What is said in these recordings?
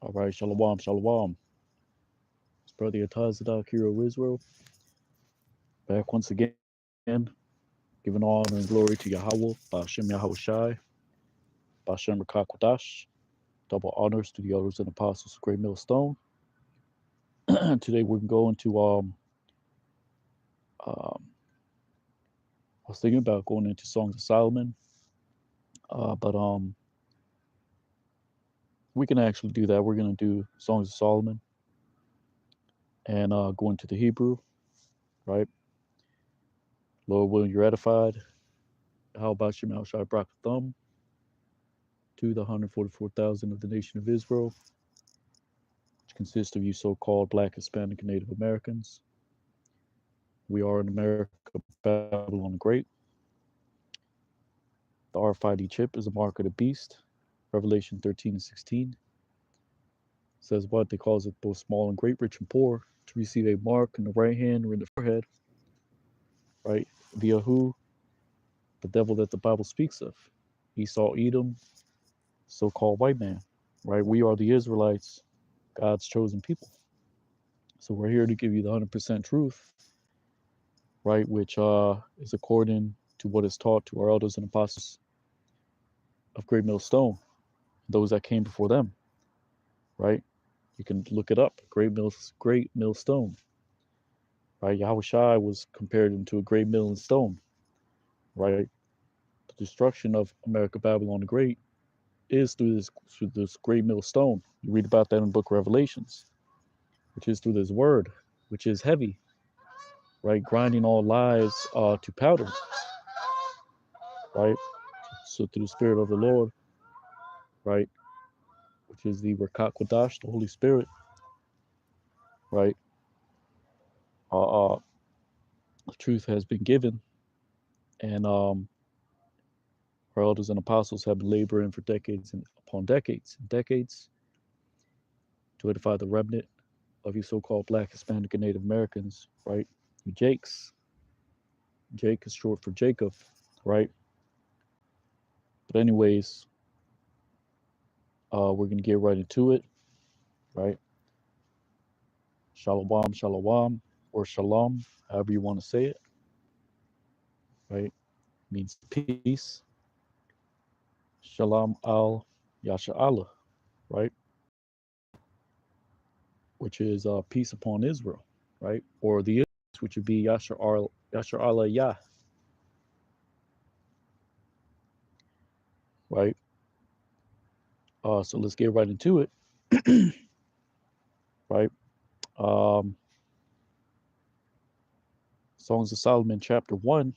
All right, shalom, shalom. It's Brother Atazadak, hero of Israel, back once again, giving honor and glory to Yahweh, Ba'ashem Yahweh Shai, Ba'ashem Rakakwadash. Double honors to the elders and apostles of Great Millstone. Today we're going to, um, I was thinking about going into Songs of Solomon, but we can actually do that. We're going to do Songs of Solomon and go into the Hebrew, right? Lord willing, you're edified. How about Shemal Shai Brak Thumb to the 144,000 of the nation of Israel, which consists of you so called Black, Hispanic, and Native Americans. We are in America, Babylon the Great. The RFID chip is a mark of the beast. Revelation 13 and 16 says what? They cause it both small and great, rich and poor, to receive a mark in the right hand or in the forehead, right? Via who? The devil that the Bible speaks of. Esau, Edom, so called white man, right? We are the Israelites, God's chosen people. So we're here to give you the 100% truth, right? Which is according to what is taught to our elders and apostles of Great Millstone, those that came before them, right? You can look it up. Great Millstone, right? Yahweh Shai was compared into a great mill and stone, right? The destruction of America, Babylon the Great, is through this great millstone. You read about that in the book of Revelations, which is through this word, which is heavy, right? Grinding all lies to powder, right? So through the Spirit of the Lord, right, which is the Rakat Kodash, the Holy Spirit, right? Uh, uh, the truth has been given, and our elders and apostles have been laboring for decades and upon decades and decades to edify the remnant of you so-called Black, Hispanic, and Native Americans, right? You Jakes. Jake is short for Jacob, right? But anyways, we're gonna get right into it, right? Shalom, shalom, or shalom, however you want to say it, right? Means peace. Shalom al Yasha Allah, right? Which is peace upon Israel, right? Or the Israelites, which would be Yasha Allah Yah, right? So let's get right into it, right? Um, Songs of Solomon, chapter 1,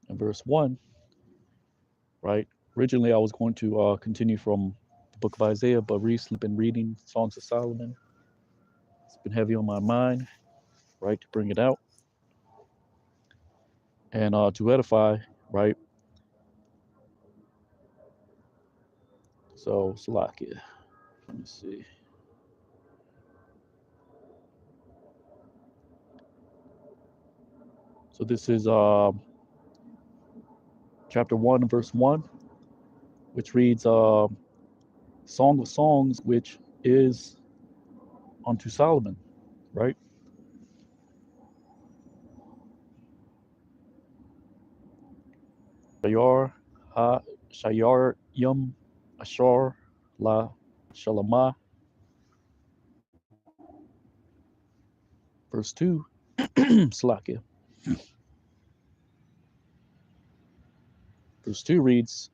and verse 1, right? Originally, I was going to continue from the book of Isaiah, but recently been reading Songs of Solomon. It's been heavy on my mind, right, to bring it out and to edify, right? So, Salakia, let me see. So this is chapter 1, verse 1, which reads, Song of Songs, which is unto Solomon, right? Shayar ha Shayar yum ashar la shalama. Verse 2, Slakia. Verse 2 reads,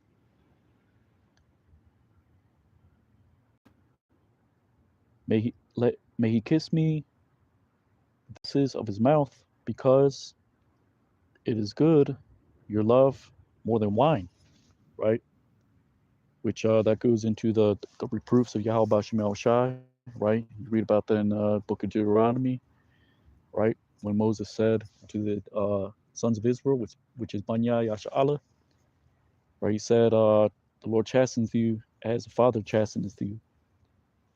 may he kiss me the kisses of his mouth, because it is good, your love, more than wine, right? Which that goes into the reproofs of Yahweh Bashim Shai, right? You read about that in the book of Deuteronomy, right? When Moses said to the sons of Israel, which is Banya Yasha Allah, right? He said, the Lord chastens you as a father chastens you.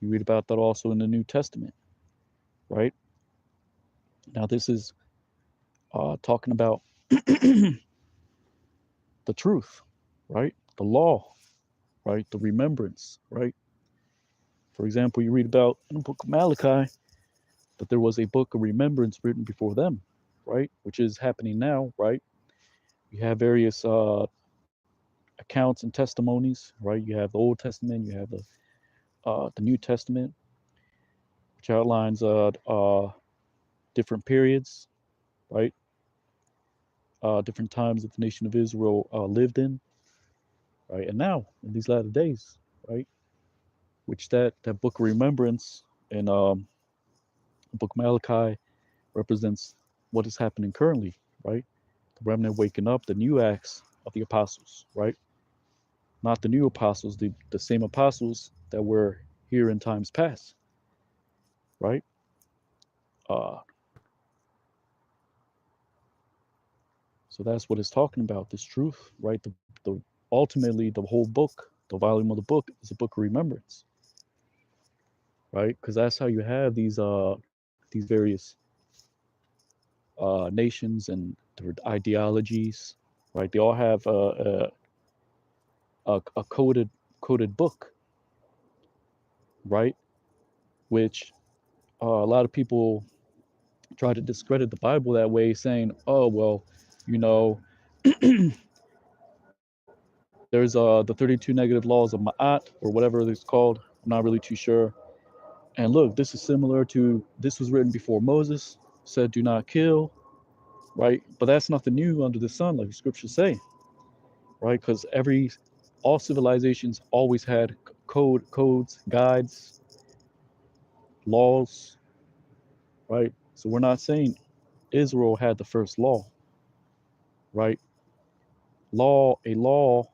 You read about that also in the New Testament, right? Now, this is talking about the truth, right? The law, right? The remembrance, right? For example, you read about in the book of Malachi that there was a book of remembrance written before them, right? Which is happening now, right? You have various accounts and testimonies, right? You have the Old Testament, you have the New Testament, which outlines different periods, right? Different times that the nation of Israel lived in, right? And now in these latter days, right? Which that book of remembrance in the book of Malachi represents what is happening currently, right? The remnant waking up, the new acts of the apostles, right? Not the new apostles, the same apostles that were here in times past, right? Uh, so that's what it's talking about, this truth, right? The ultimately the whole book, the volume of the book is a book of remembrance, right? Because that's how you have these various nations and their ideologies, right? They all have a coded book, right? Which a lot of people try to discredit the Bible that way, saying, "Oh well, you know, there's the 32 negative laws of Ma'at or whatever it's called. I'm not really too sure. And look, this is similar to this was written before Moses said, "Do not kill," right? But that's nothing new under the sun, like the scriptures say, right? Because all civilizations always had codes, guides, laws, right? So we're not saying Israel had the first law, right? A law,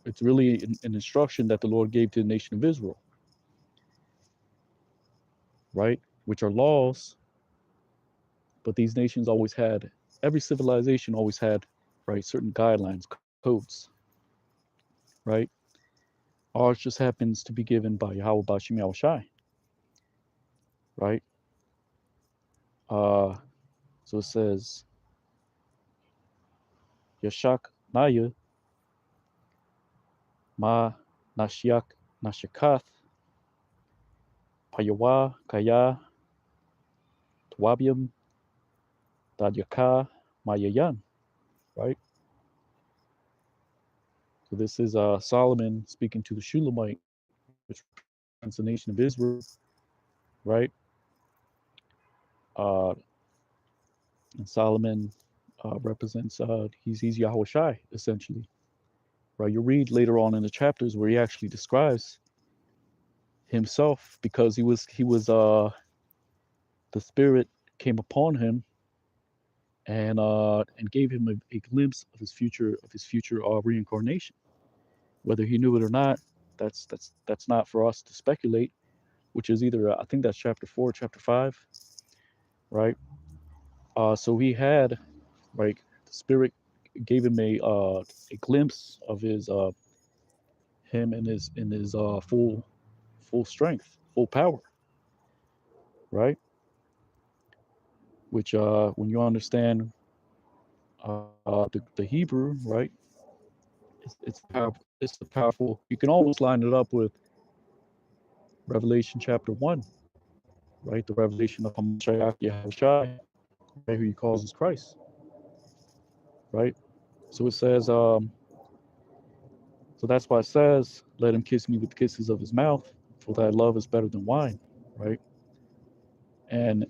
it's really an instruction that the Lord gave to the nation of Israel, right? Which are laws, but these nations always had, every civilization always had, right, certain guidelines, codes, right? Ours just happens to be given by Yahweh Bashim Yahushai, right? Uh, so it says, Yashak Naya, Ma Nashiak Nashakath, Payawa Kaya, Twabium, Dadyaka, Mayayan, right? So this is Solomon speaking to the Shulamite, which represents the nation of Israel, right? Uh, and Solomon represents he's Yahweh Shai essentially, right? You read later on in the chapters where he actually describes himself because he was the Spirit came upon him and gave him a glimpse of his future reincarnation. Whether he knew it or not, that's not for us to speculate. Which is either I think that's chapter 4, chapter 5, right? So he had like the Spirit gave him a glimpse of his him in his full strength, full power, right? Which when you understand the Hebrew, right, it's powerful. It's the powerful. You can almost line it up with Revelation chapter 1, right? The revelation of Hamashiach Yahushai, right, who he calls as Christ, right? So it says, so that's why it says, "Let him kiss me with the kisses of his mouth, for thy love is better than wine," right? And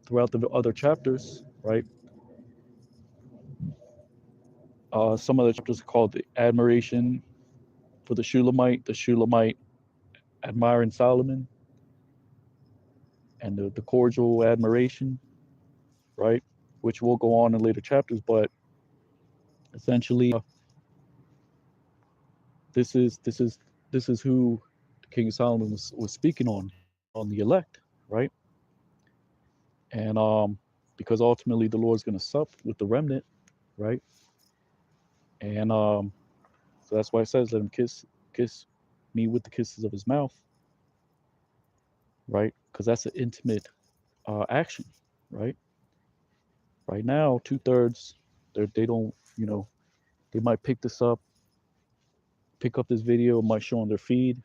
throughout the other chapters, right? Some of the chapters are called the admiration for the Shulamite admiring Solomon, and the cordial admiration, right? Which will go on in later chapters, but essentially, this is this is this is who King Solomon was speaking on the elect, right? And because ultimately the Lord's going to sup with the remnant, right? And so that's why it says, "Let him kiss me with the kisses of his mouth," right? Because that's an intimate action, right? Right now, 2/3 they don't, they might pick this up pick up this video, it might show on their feed.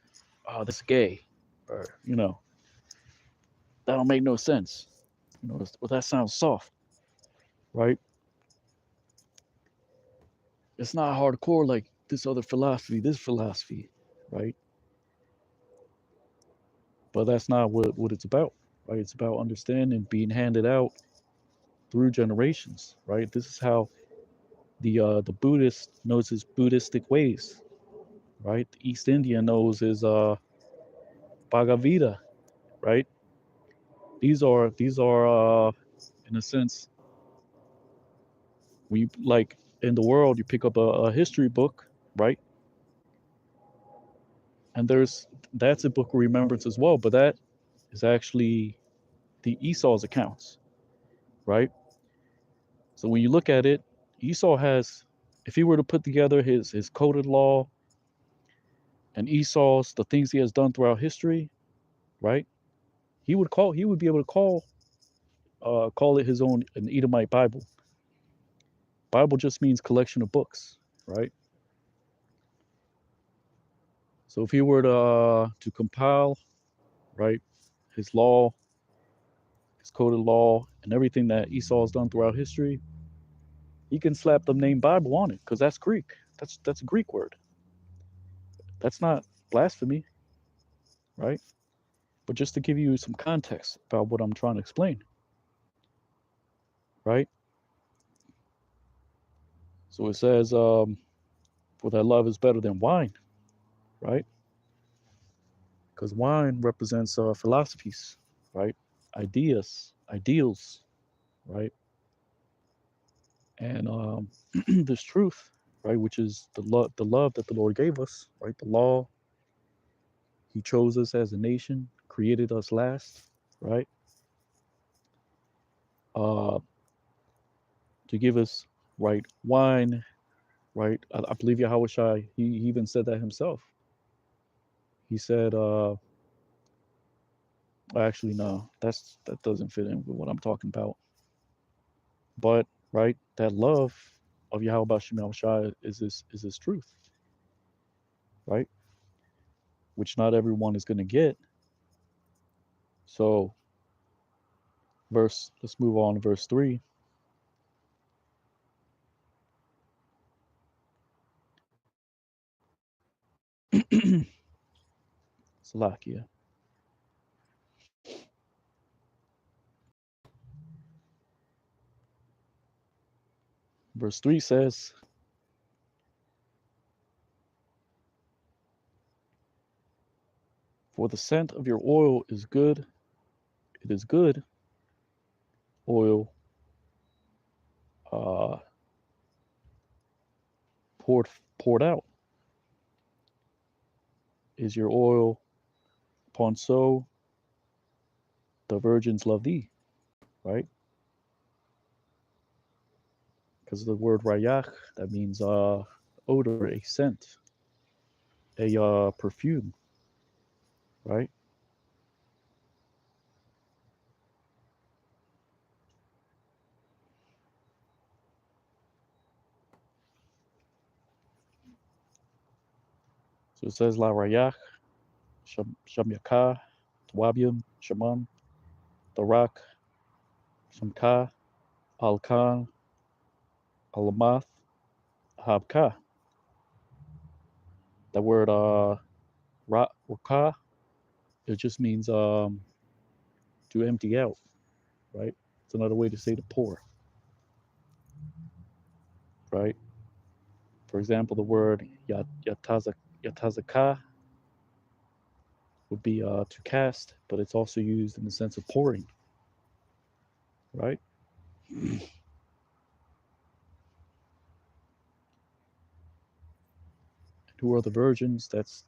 Oh, this is gay, or that don't make no sense. Well, that sounds soft, right? It's not hardcore like this other philosophy, this philosophy, right? But that's not what it's about, right? It's about understanding being handed out through generations, right? This is how the Buddhist knows his Buddhistic ways, right? The East Indian knows his Bhagavad Gita, right? These are in a sense, we like in the world you pick up a history book, right? And that's a book of remembrance as well, but that is actually the Esau's accounts, right? So when you look at it, Esau has, if he were to put together his coded law and Esau's the things he has done throughout history, right? He would be able to call it his own an Edomite Bible. Bible just means collection of books, right? So if he were to compile, right, his law, his coded law, and everything that Esau has done throughout history, he can slap the name Bible on it because that's Greek. That's a Greek word. That's not blasphemy, right? But just to give you some context about what I'm trying to explain, right? So it says, for that love is better than wine, right? Because wine represents philosophies, right? Ideas, ideals, right? And this truth, right, which is the love that the Lord gave us, right? The law. He chose us as a nation, created us last, right? Uh, to give us right wine, right? I believe Yahweh Shai, he even said that himself. He said, actually, no, that doesn't fit in with what I'm talking about. But right, that love of Yahweh Bashem Shai is his truth, right? Which not everyone is going to get. So, let's move on to verse 3. Salakia. Verse 3 says, for the scent of your oil is good. It is good oil uh, poured poured out. Is your oil upon so the virgins love thee, right? Because of the word rayach, that means odor, a scent, a perfume, right? So it says la rayach, shamyaka, twabium, shaman, the rock, shamka, alkan, alamath, habka. The word raka, it just means to empty out, right? It's another way to say to pour, right? For example, the word yatazaka would be to cast, but it's also used in the sense of pouring, right? Who are the virgins? That's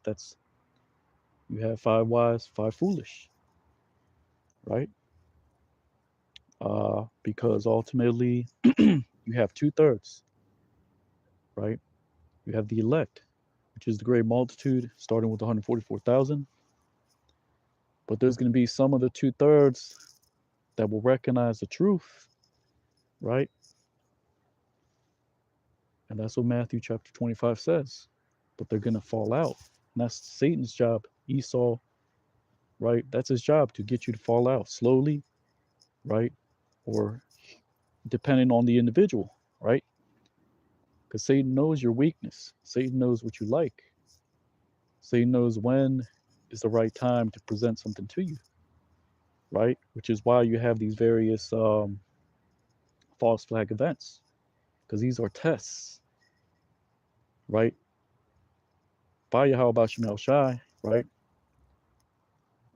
you have 5 wise, 5 foolish, right? Because ultimately you have 2/3, right? You have the elect, which is the great multitude, starting with 144,000. But there's going to be some of the 2/3 that will recognize the truth, right? And that's what Matthew chapter 25 says. but they're going to fall out. And that's Satan's job. Esau, right? That's his job, to get you to fall out slowly, right? Or depending on the individual, right? Because Satan knows your weakness. Satan knows what you like. Satan knows when is the right time to present something to you, right? Which is why you have these various false flag events, because these are tests, right? By Yahweh Shemel Shai, right?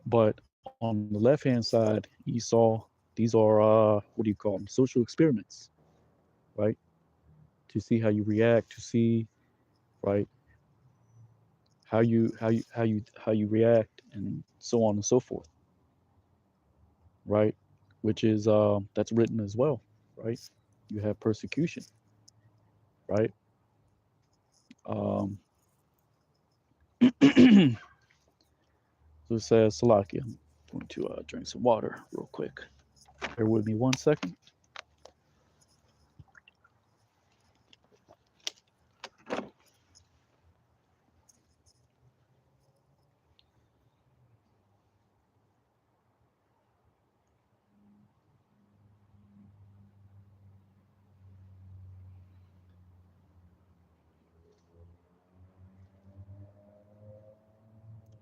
But on the left hand side, Esau, these are what do you call them? Social experiments, right? To see how you react, to see, right, how you react, and so on and so forth, right? Which is that's written as well, right? You have persecution, right? Um, so it says, Salakia. I'm going to drink some water real quick. Bear with me 1 second.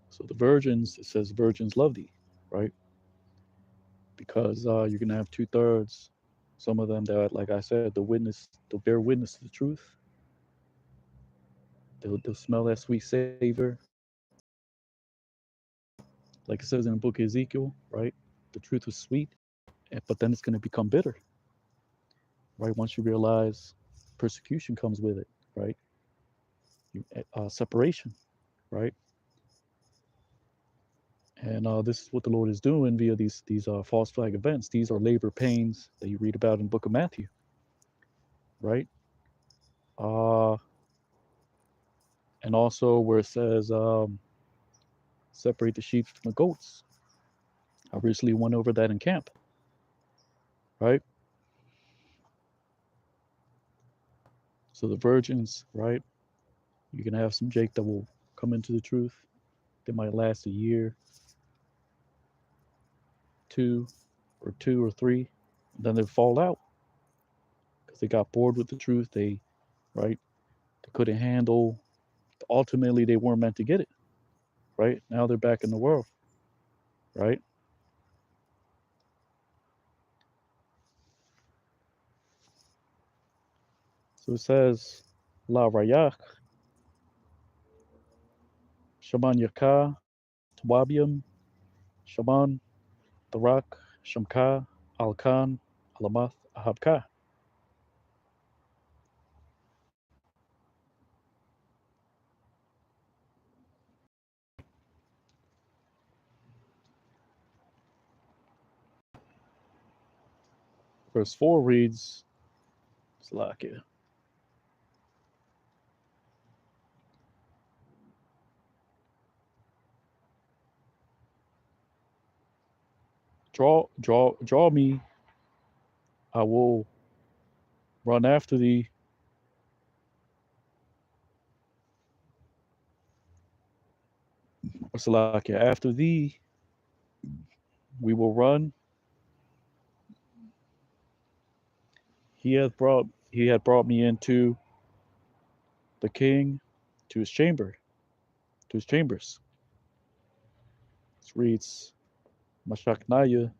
So the virgins, it says virgins love thee, right? Because you're gonna have 2/3. Some of them that, like I said, they'll bear witness to the truth. They'll smell that sweet savor, like it says in the book of Ezekiel, right? The truth is sweet, but then it's gonna become bitter, right? Once you realize persecution comes with it, right? Separation, right? And this is what the Lord is doing via these false flag events. These are labor pains that you read about in the book of Matthew, right? Uh, and also where it says separate the sheep from the goats. I recently went over that in camp, right? So the virgins, right? You can have some Jake that will come into the truth. They might last a year, two, or three, and then they fall out because they got bored with the truth. Right? They couldn't handle. Ultimately, they weren't meant to get it. Right? Now they're back in the world. Right? So it says, La Rayak, Shaman Yaka, Tawabium, Shaman, Tarak, Shamka, Alkan, Alamath, Ahabka. Verse 4 reads, Slakia. Draw me, I will run after thee. Or Salakia, after thee we will run. He had brought me into the king to his chamber, to his chambers. This reads Mashaknaya,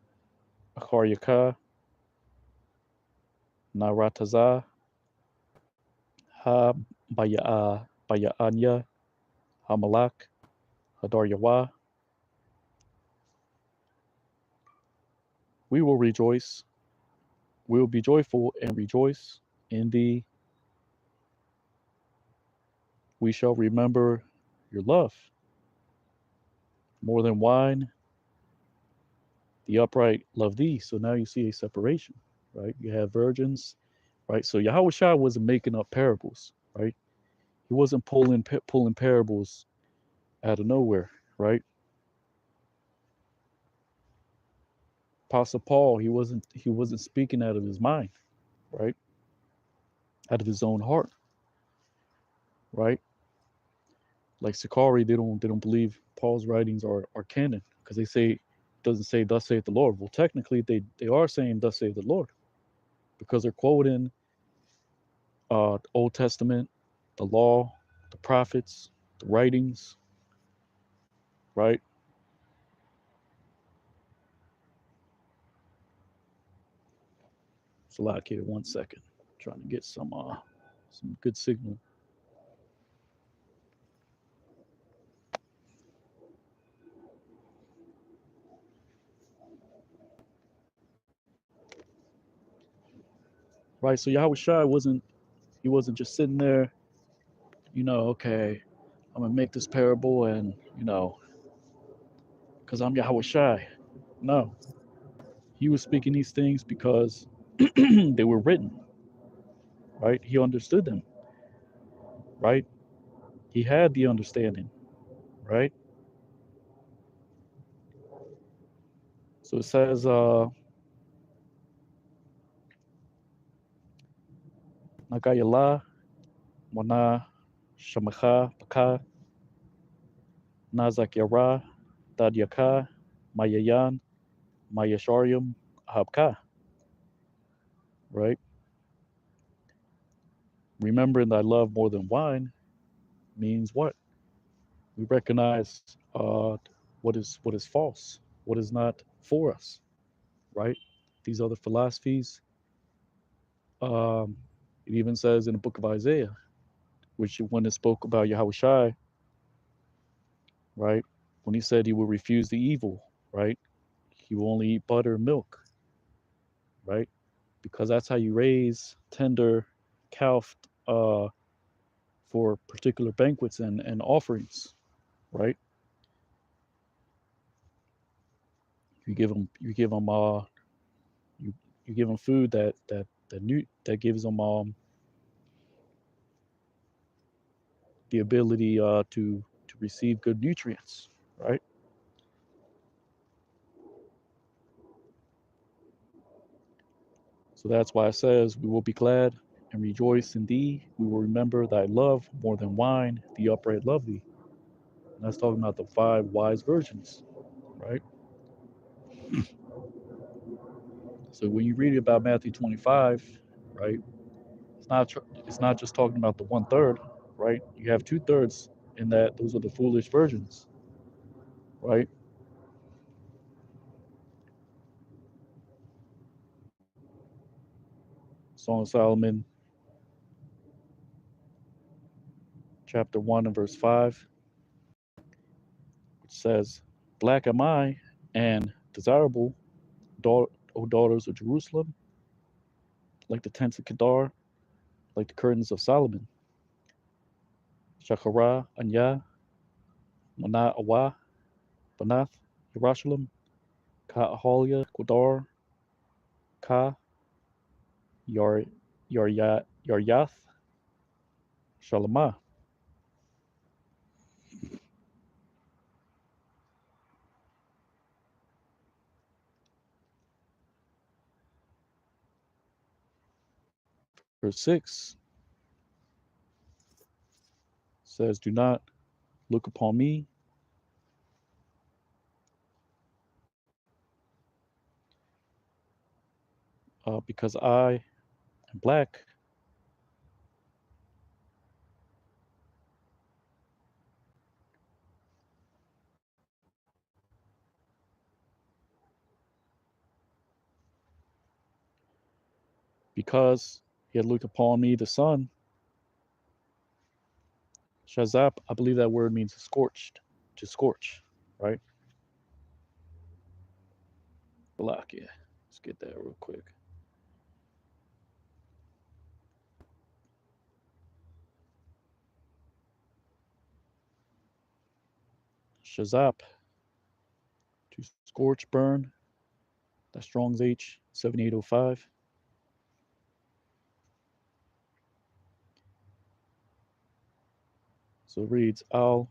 Acharyaka, Narataza, Ha Bayaanya, Hamalak, Hadaryawa. We will rejoice. We will be joyful and rejoice in thee. We shall remember your love more than wine. The upright love thee. So now you see a separation, right? You have virgins, right? So Yahweh Shai wasn't making up parables, right? He wasn't pulling parables out of nowhere, right? Apostle Paul, he wasn't speaking out of his mind, right? Out of his own heart, right? Like Sakari, they don't believe Paul's writings are canon because they say it doesn't say "Thus saith the Lord." Well, technically, they are saying "Thus saith the Lord" because they're quoting the Old Testament, the law, the prophets, the writings, right? So, like here, 1 second, trying to get some good signal. Right. So Yahweh Shai wasn't just sitting there, okay, I'm gonna make this parable and because I'm Yahweh Shai. No, he was speaking these things because they were written, right? He understood them, right? He had the understanding, right? So it says, Nagayala, Wana, Shamacha, Baka, Nazak Yara, Dadyaka, Mayayan, Mayasharium, Ahabka, right? Remembering thy love more than wine means what? We recognize what is false, what is not for us, right? These other philosophies. It even says in the book of Isaiah, which when it spoke about Yahweh Shai, right? When he said he will refuse the evil, right? He will only eat butter and milk, right? Because that's how you raise tender calf uh, for particular banquets and offerings, right? You give them you you give them food that gives them the ability to receive good nutrients, right? So that's why it says, "We will be glad and rejoice in thee. We will remember thy love more than wine. The upright love thee." And that's talking about the 5 wise virgins, right? So when you read about Matthew 25, right, it's not just talking about the 1/3, right? You have 2/3 in that. Those are the foolish virgins, right? Song of Solomon, chapter 1 and verse 5, which says, "Black am I, and desirable, O daughters of Jerusalem, like the tents of Kedar, like the curtains of Solomon. Shachara, Anya, Mana, Awa, Banath, Yerushalayim, Ka Ahalia, Kodar, Ka, Yar, Yaryath, Shalama." Verse 6 says, "Do not look upon me, because I am black, because he had looked upon me, the sun, Shazap." I believe that word means scorched, to scorch, right? Black, yeah. Let's get that real quick. Shazap, to scorch, burn. That's Strong's H 7805. So it reads Al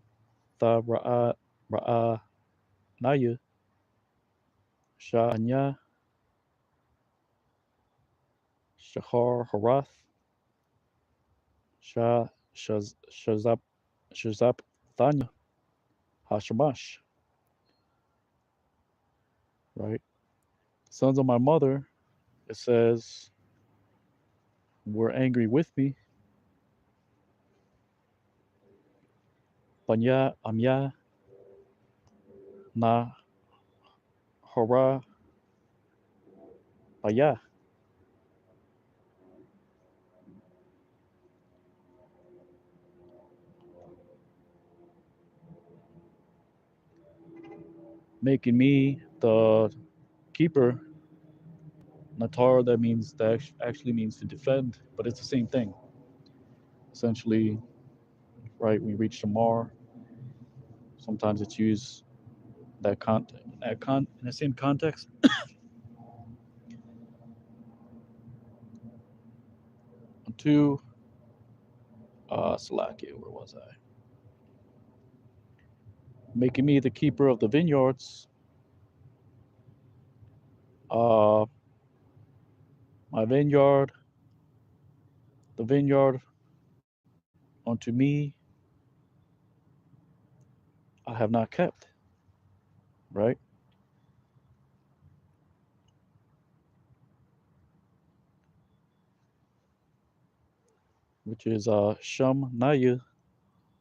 Tha Ra'a Naya Shah Anya Shahar Harath Shah Shazap Shazap Thanya, Hashamash, right? Sons of my mother, it says, were angry with me. Panya, Amya, Na, Hara, Paya. Making me the keeper. Natar, that actually means to defend, but it's the same thing. Essentially, right? We reach the mar. Sometimes it's used in the same context. Two, Salakia, where was I? Making me the keeper of the vineyards. Uh, my vineyard, the vineyard unto me, I have not kept, right? Which is Shum Naya,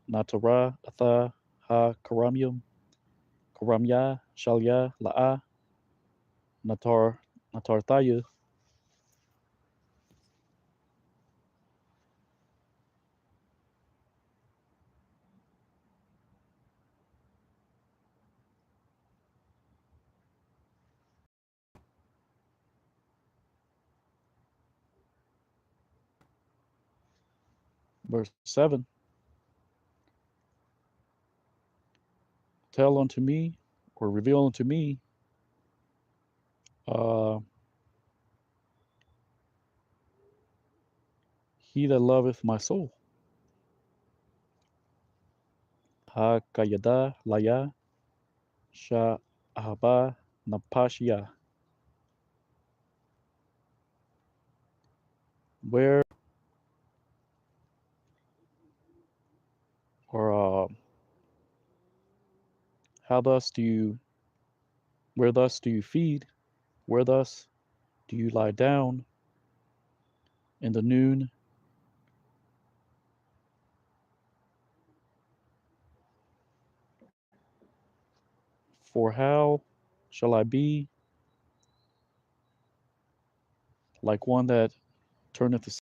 Natara, Atha, Ha, Karamium, Karamya, Shalya, La'a, Natar, Natarthaya. Verse 7, tell unto me, or reveal unto me, uh, he that loveth my soul. Ha Kayada Laya Sha Ahaba Napashia. Where or how thus do you where thus do you feed? Where thus do you lie down in the noon? For how shall I be like one that turneth aside?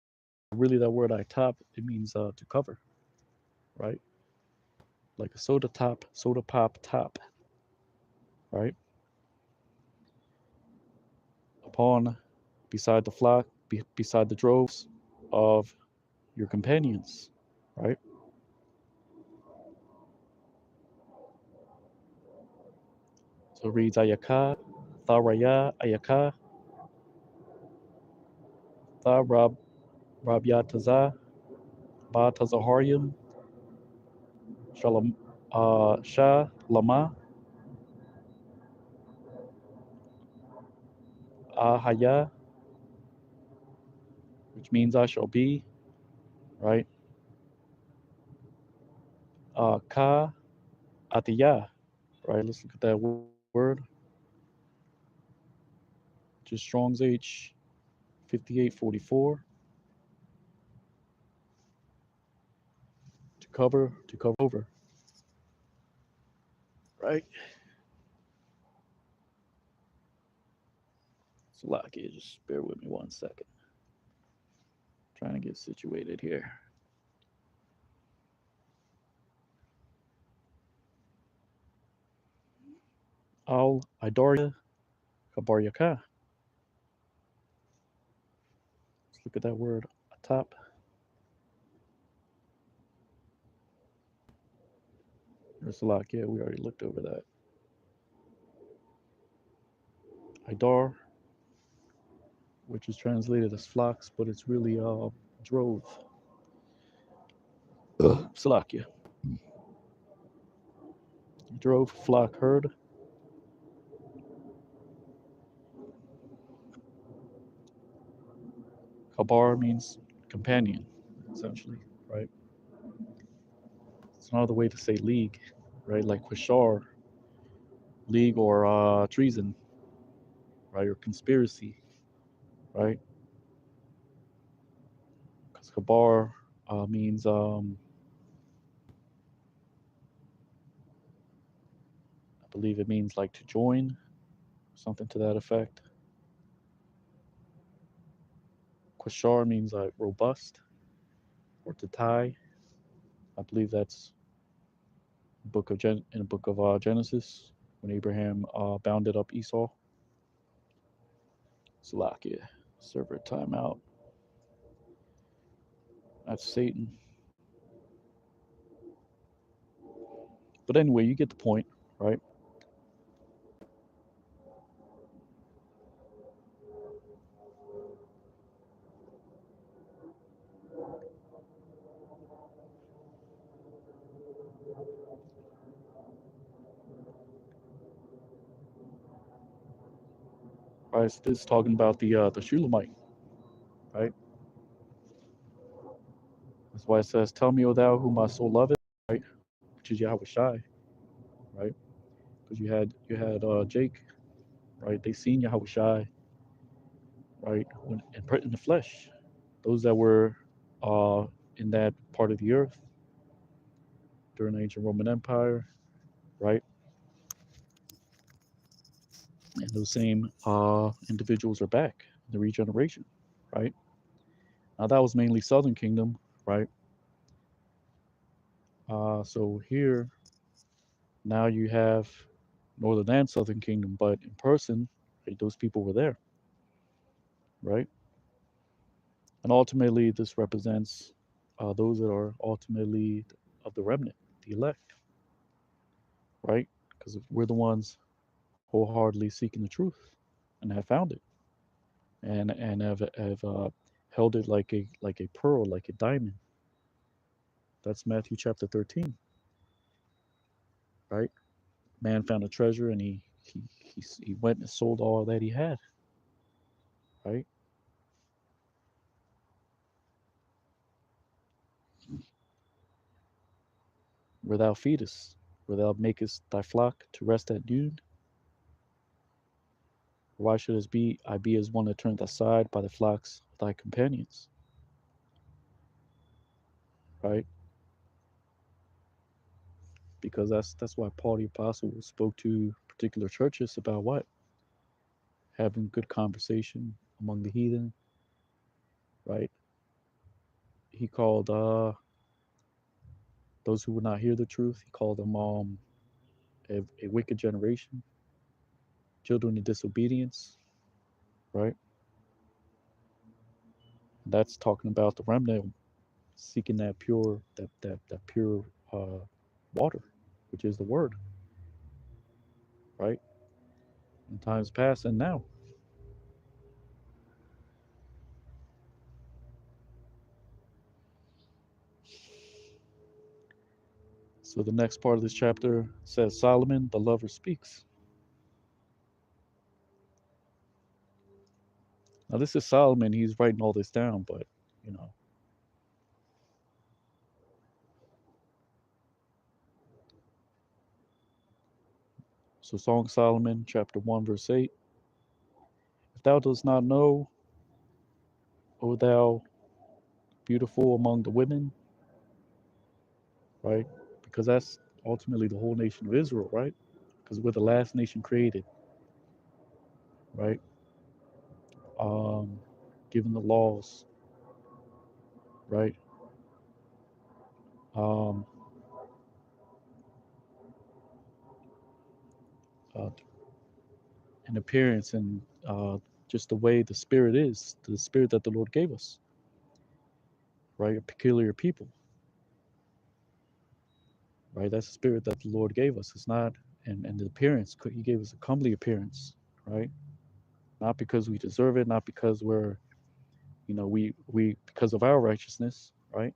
Really, that word I top, it means to cover, right? Like a soda pop top, right? Upon beside the flock, beside the droves of your companions, right? So it reads Ayaka, Tharaya, Ayaka, Tha Rabyataza, Ba Tazaharium, Shalom, Shah Lama, Ahaya, which means I shall be, right? Ka Atiyah, right? Let's look at that word. Just Strong's H 5844. To cover over, right? So like it, just bear with me 1 second. Trying to get situated here. Al Idaria Kabaryaka. Let's look at that word atop. There's a lot. Yeah, we already looked over that. Idar, which is translated as flocks, but it's really drove. Salakia. Drove, flock, herd. Kabar means companion, essentially, right? another way to say league, right? Like Quashar, league or treason, right? Or conspiracy, right? Because Kabar means, I believe it means like to join, something to that effect. Quashar means like robust or to tie. I believe that's in the book of Genesis when Abraham bounded up Esau. Salakia, server timeout. That's Satan. But anyway, you get the point, right? Right, so this is talking about the Shulamite, right? That's why it says, "Tell me, O thou, whom my soul loveth," right? Which is Yahweh Shai, right? Because you had Jake, right? They seen Yahweh Shai, right? In the flesh, those that were uh, in that part of the earth during the ancient Roman Empire, right? And those same individuals are back in the regeneration, right? Now that was mainly Southern Kingdom, right? So here now you have Northern and Southern Kingdom, but in person, right, those people were there, right? And ultimately, this represents those that are ultimately of the remnant, the elect, right? Because we're the ones wholeheartedly seeking the truth and have found it, and have held it like a pearl, like a diamond. That's Matthew chapter 13, right? Man found a treasure, and he went and sold all that he had, right? Where thou feedest, where thou makest thy flock to rest at noon. Why should it be I be as one that turneth aside by the flocks of thy companions? Right? Because that's why Paul the Apostle spoke to particular churches about what? Having good conversation among the heathen, right? He called those who would not hear the truth, he called them a wicked generation, children of disobedience, right? That's talking about the remnant seeking that pure water, which is the word, right? In times past and now. So the next part of this chapter says Solomon, the lover, speaks. Now this is Solomon. He's writing all this down, but you know. So Song of Solomon, chapter 1, verse 8. If thou dost not know, O thou beautiful among the women, right? Because that's ultimately the whole nation of Israel, right? Because we're the last nation created, right? Um, given the laws, right? Um, uh, in appearance and just the way the spirit is, the spirit that the Lord gave us, right? A peculiar people, right? That's the spirit that the Lord gave us. It's not, and the appearance, He gave us a comely appearance, right? Not because we deserve it, not because we're, we because of our righteousness, right?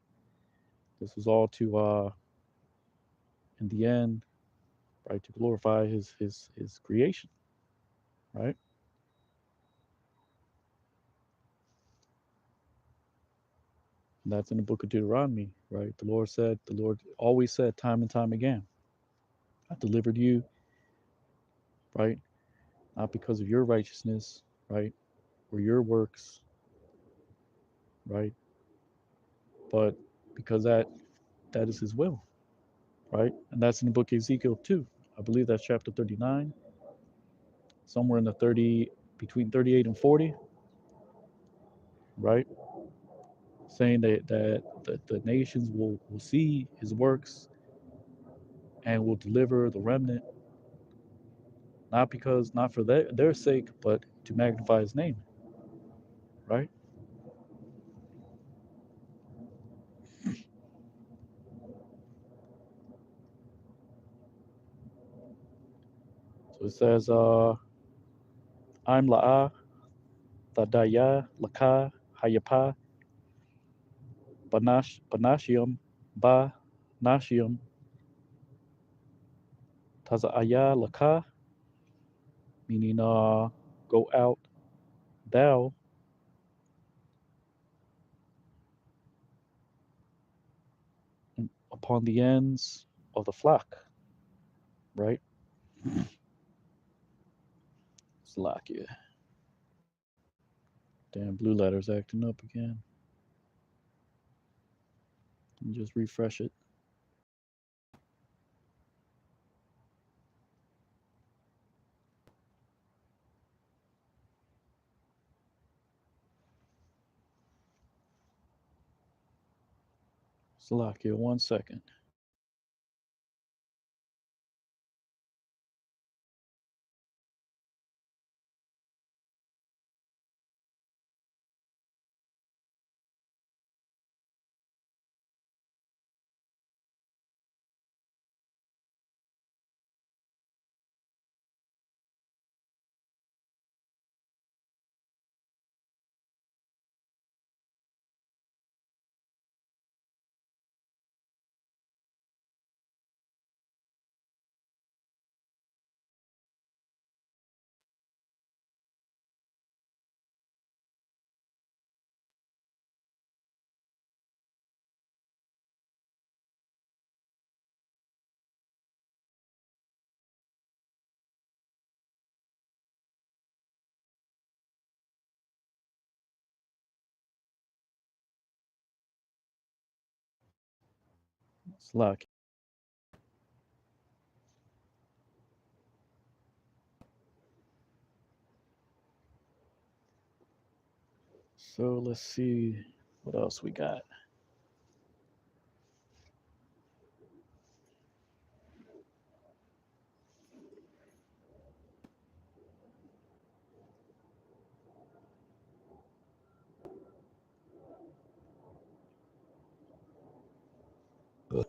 This was all to, in the end, right, to glorify His creation, right? And that's in the book of Deuteronomy, right? The Lord always said time and time again, I delivered you, right? Not because of your righteousness, right? Or your works, right? But because that is his will, right? And that's in the book of Ezekiel too. I believe that's chapter 39, somewhere in the 30, between 38 and 40, right? Saying that the nations will see his works and will deliver the remnant, not for their sake, but to magnify his name, right? So it says, I'm La'ah, Thadaya, Lakah, Hayapa, Banashium, Ba, Nashium, Taza'aya, Lakah, meaning go out, thou, upon the ends of the flock, right? Slakia. Damn, blue letter's acting up again. Let me just refresh it. Slakia, 1 second. Slakia. So let's see what else we got.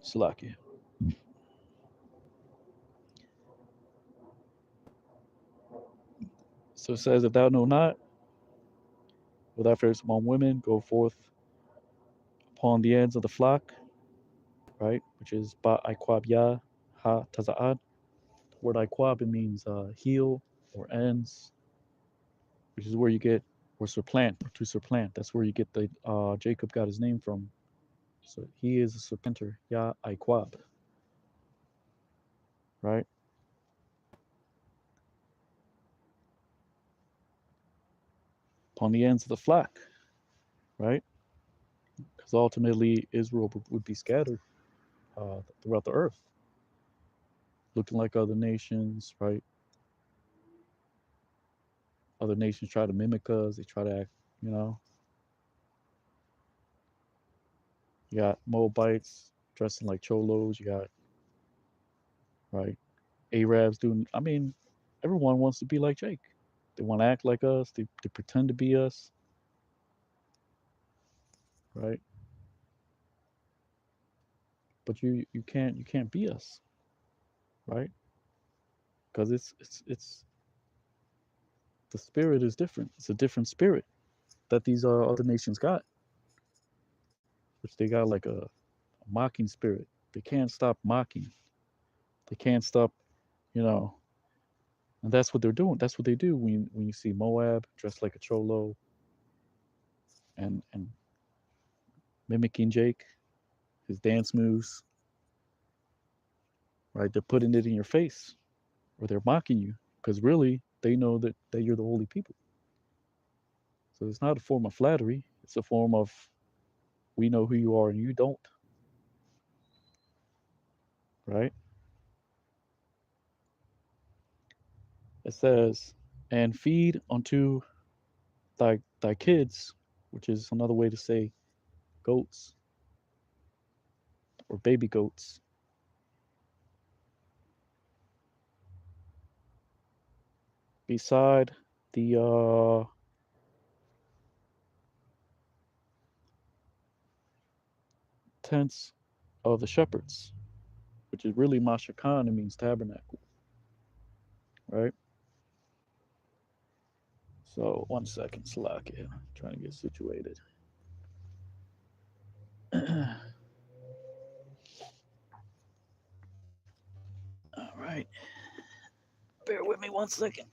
Slakia. So it says, if thou know not, will thy fairest among women go forth upon the ends of the flock, right? Which is ba iquab ya ha taza'ad. The word iquab, it means heel or ends, which is where you get or supplant or to supplant. That's where you get the Jacob got his name from. So he is a supplanter, ya iquab, right? Upon the ends of the flock, right? Because ultimately Israel would be scattered throughout the earth, looking like other nations, right? Other nations try to mimic us. They try to act, you know. You got Moabites dressing like cholos. You got, right, Arabs doing. I mean, everyone wants to be like Jake. They want to act like us. They pretend to be us, right? But you can't be us, right? Because it's the spirit is different. It's a different spirit that these other nations got, which they got like a mocking spirit. They can't stop mocking. They can't stop, you know. And that's what they're doing. That's what they do when you see Moab dressed like a cholo and mimicking Jake, his dance moves, right? They're putting it in your face, or they're mocking you, because really they know that you're the holy people. So it's not a form of flattery, it's a form of, we know who you are and you don't, right? It says, and feed unto thy kids, which is another way to say goats or baby goats, beside the tents of the shepherds, which is really Mashakan, it means tabernacle, right? So 1 second, Salakia, trying to get situated. All right, bear with me 1 second.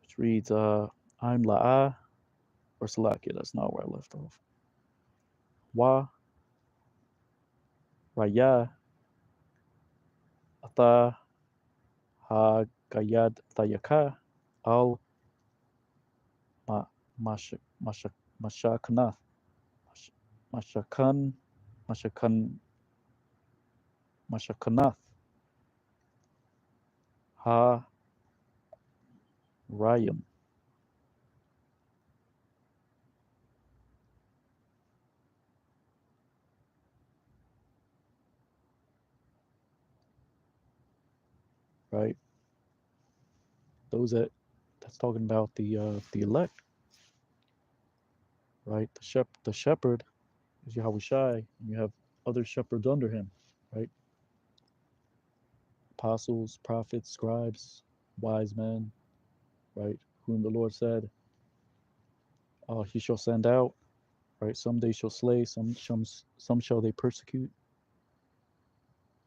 Which reads, I'm La'ah, or Salakia, that's not where I left off. Wa, Raya, Ata, Ha, Gayad, Thayaka, Al, Ma, Mashakanath, Mashakan, Mashakan, Mashakanath, Ha, Rayam, right? Those that's talking about the elect, right? The shepherd is Yahweh Shai, and you have other shepherds under him, right? Apostles, prophets, scribes, wise men, right? Whom the Lord said, he shall send out, right? Some they shall slay, some shall they persecute,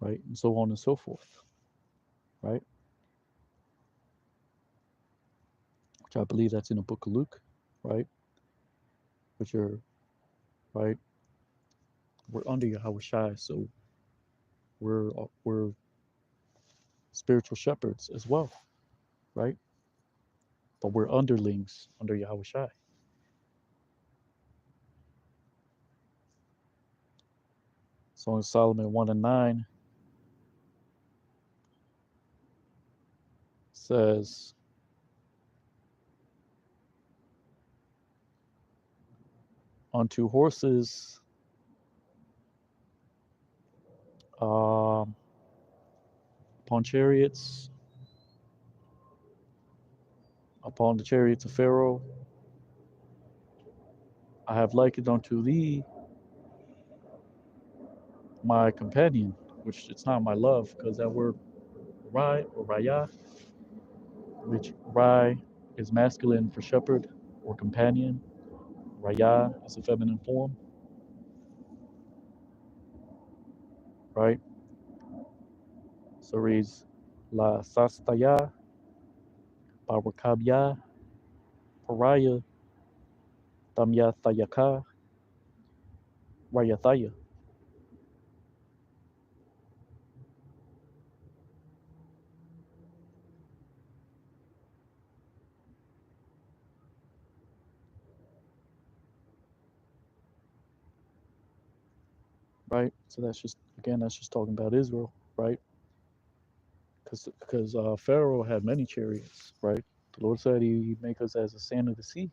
right? And so on and so forth, right? Which I believe that's in the book of Luke, right? Which are, right? We're under Yahweh Shai, so we're spiritual shepherds as well, right? But we're underlings under Yahweh Shai. Song of Solomon 1 and 9 says, unto horses, upon chariots, upon the chariots of Pharaoh, I have likened unto thee my companion, which it's not my love, because that word Rai or Raya, which Rai is masculine for shepherd or companion. Raya is a feminine form, right? So it reads La Sastaya, Bawakabya, Paraya, Damya Thayaka, Rayathaya, right? So that's just, again, that's just talking about Israel, right? Because Pharaoh had many chariots, right? The Lord said He make us as the sand of the sea,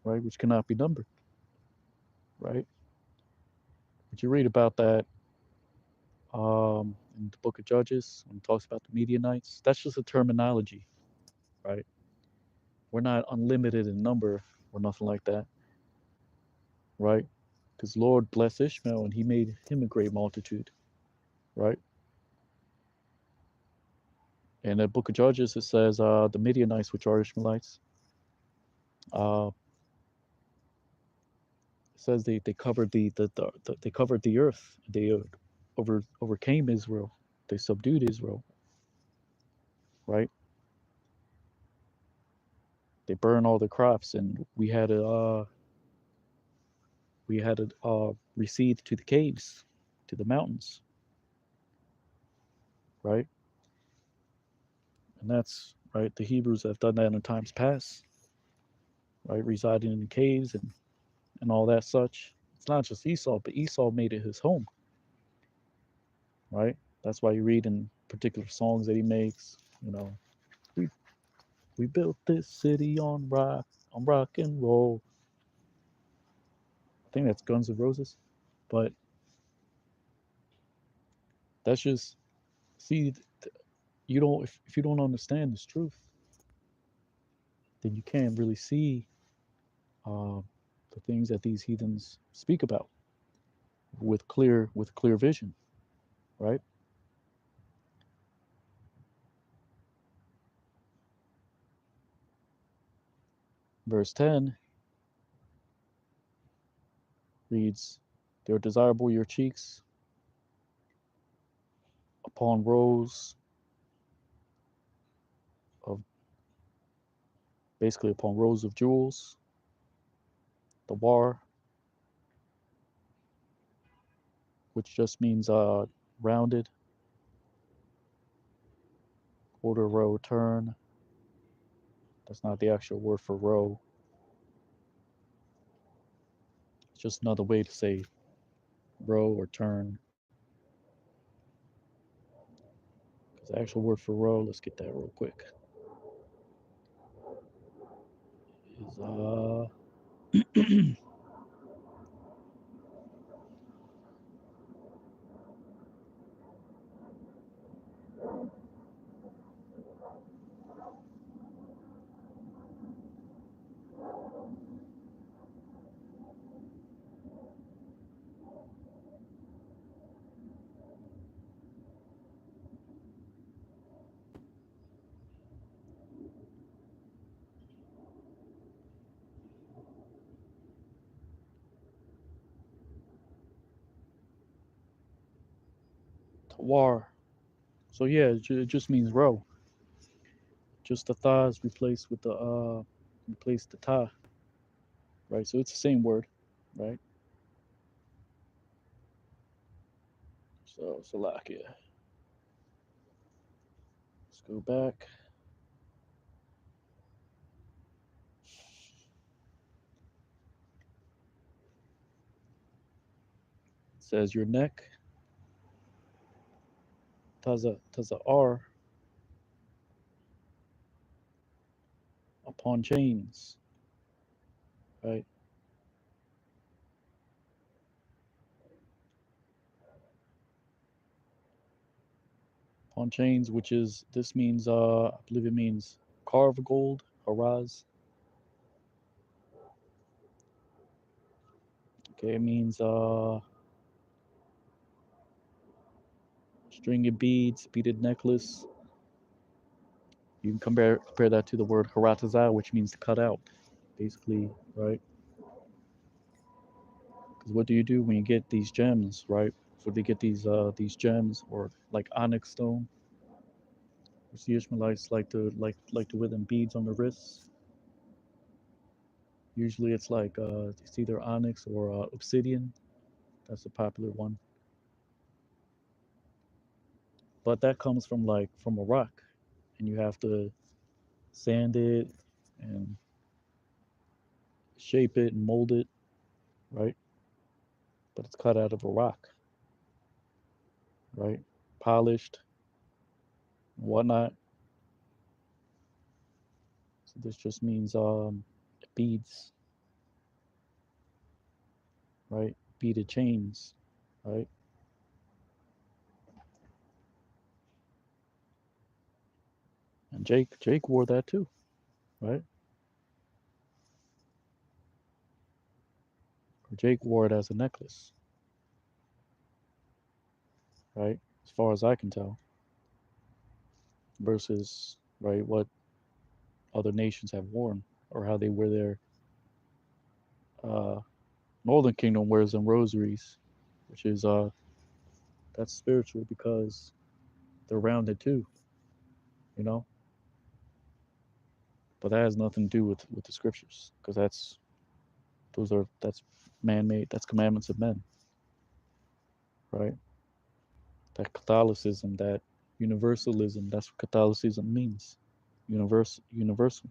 right, which cannot be numbered, right? But you read about that in the Book of Judges when it talks about the Midianites. That's just a terminology, right? We're not unlimited in number or nothing like that, right? Because Lord blessed Ishmael and He made him a great multitude, right? In the Book of Judges, it says the Midianites, which are Ishmaelites, uh, it says they covered they covered the earth. They overcame Israel, they subdued Israel, right? They burned all the crops, and we had to recede to the caves, to the mountains, right? And that's right. The Hebrews have done that in times past, right? Residing in the caves and all that such. It's not just Esau, but Esau made it his home, right? That's why you read in particular songs that he makes, we we built this city on rock and roll. I think that's Guns N' Roses, but that's just see you don't if you don't understand this truth, then you can't really see uh, the things that these heathens speak about with clear vision, right? Verse 10 reads, "They are desirable your cheeks upon rows of basically upon rows of jewels." The war, which just means rounded, quarter row turn. That's not the actual word for row. It's just another way to say row or turn. Because the actual word for row, let's get that real quick, is tawar. So yeah, it just means row. Just the thas replaced the ta, right? So it's the same word, right? So Salakia. Let's go back. It says your neck, taza r, upon chains, right? Upon chains, which is this means I believe it means carved gold, haraz. Okay, it means string of beads, beaded necklace. You can compare that to the word haratazah, which means to cut out, basically, right? Because what do you do when you get these gems, right? So they get these gems or like onyx stone, which the Ishmaelites like to wear them beads on the wrists. Usually it's like it's either onyx or obsidian. That's a popular one. But that comes from a rock, and you have to sand it and shape it and mold it, right? But it's cut out of a rock, right? Polished and whatnot. So this just means beads, right? Beaded chains, right? And Jake wore that too, right? Or Jake wore it as a necklace, right? As far as I can tell, versus right what other nations have worn or how they wear their uh, Northern Kingdom wears them rosaries, which is that's spiritual because they're rounded too, you know. But that has nothing to do with the scriptures, because that's man-made. That's commandments of men, right? That Catholicism, that universalism. That's what Catholicism means. Universal,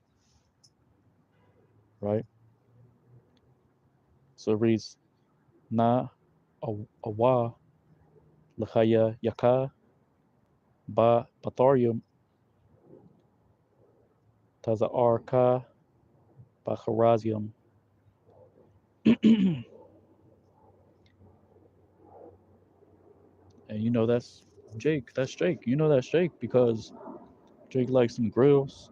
right? So it reads Na awa lachaya yaka ba patharium taza'ar ka ba charazium. And you know that's Jake. That's Jake. You know that's Jake because Jake likes some grills,